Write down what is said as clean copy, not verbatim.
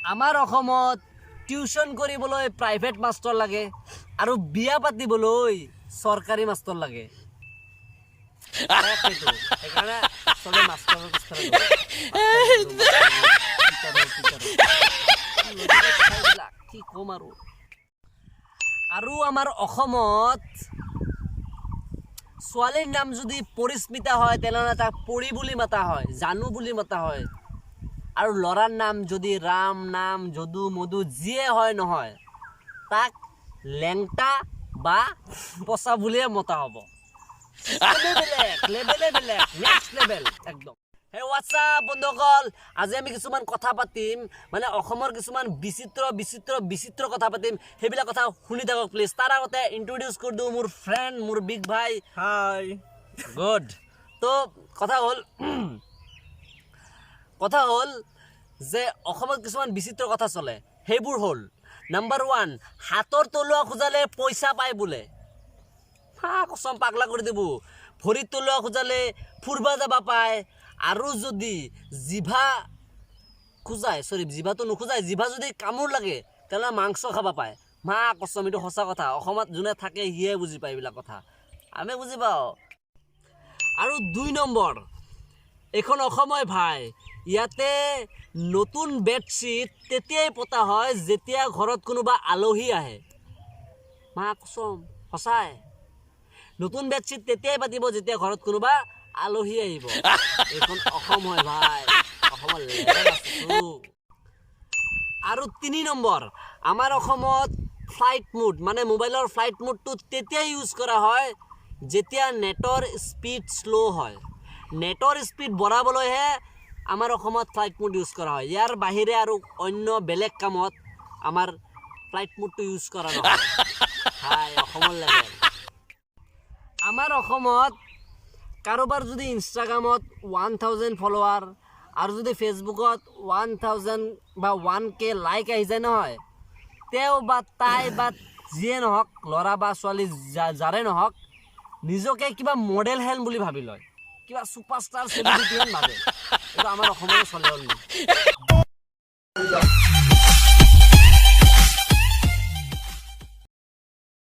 আমাৰ অসমত টিউশন কৰিবলৈ প্ৰাইভেট মাষ্টৰ লাগে আৰু বিয়া পাতিবলৈ চৰকাৰী মাষ্টৰ লাগে। সেইকাৰণে চবে মাষ্টৰৰ পিছফালে কি ক'ম আৰু আমাৰ অসমত ছোৱালীৰ নাম যদি পৰিস্মিতা হয় তেনেহ'লে তাক পৰি বুলি মাতা হয়, জানু বুলি মাতা হয়। আৰু ল'ৰাৰ নাম যদি ৰাম নাম যদু মধু যিয়ে হয় নহয় তাক লেংটা বা পচা বুলিয়ে মতা হ'ব। নেক্সট লেভেল একদম। হে হোৱাটছআপ বন্ধুসকল, আজি আমি কিছুমান কথা পাতিম, মানে অসমৰ কিছুমান বিচিত্ৰ কথা পাতিম। সেইবিলাক কথা শুনি থাকক প্লিজ। তাৰ আগতে ইন্ট্ৰডিউচ কৰি দিওঁ মোৰ ফ্ৰেণ্ড, মোৰ বিগ ভাই। Hi good. তো কথা হ'ল যে অসমত কিছুমান বিচিত্ৰ কথা চলে। সেইবোৰ হ'ল নাম্বাৰ 1, হাতৰ তলুৱা খোজালে পইচা পায় বোলে। কচম পাগলা কৰি দিব। ভৰিত তলুৱা খোজালে ফুৰবা যাবা পায়। আৰু যদি জিভা যদি কামোৰ লাগে তেনেহ'লে মাংস খাবা পায়। কচম, এইটো সঁচা কথা। অসমত যোনে থাকে সিয়ে বুজি পায় এইবিলাক কথা, আমি বুজি পাওঁ। আৰু 2 নম্বৰ, এইখন অসময় ভাই, ইয়াতে নতুন বেডশ্বীট তেতিয়াই পতা হয় যেতিয়া ঘৰত কোনোবা আলহী আহে। কচম সঁচাই, নতুন বেডশ্বীট তেতিয়াই পাতিব যেতিয়া ঘৰত কোনোবা আলহী আহিব। এইখন অসম হয় ভাই, অসমৰ লেভেল আছে। আৰু 3 নম্বৰ, আমাৰ অসমত ফ্লাইট মোড মানে মোবাইলৰ ফ্লাইট মোডটো তেতিয়াই ইউজ কৰা হয় যেতিয়া নেটৰ স্পীড শ্ল' হয়। নেটৰ স্পীড বঢ়াবলৈহে আমাৰ অসমত ফ্লাইট মোড ইউজ কৰা হয়। ইয়াৰ বাহিৰে আৰু অন্য বেলেগ কামত আমাৰ ফ্লাইট মোডটো ইউজ কৰা নহয়। হাই অসমৰ লেভেল। আমাৰ অসমত কাৰোবাৰ যদি ইনষ্টাগ্ৰামত 1000 ফলোৱাৰ আৰু যদি ফেচবুকত 1000 বা 1K লাইক আহি যায় নহয়, তেওঁ বা তাই বা যিয়ে নহওক, ল'ৰা বা ছোৱালী যাৰে নহওক, নিজকে কিবা মডেল হেন বুলি ভাবি লয়, কিবা ছুপাৰষ্টাৰ চেলিব্ৰিটি হেন ভাবে। এইটো আমাৰ অসমলৈ চলে।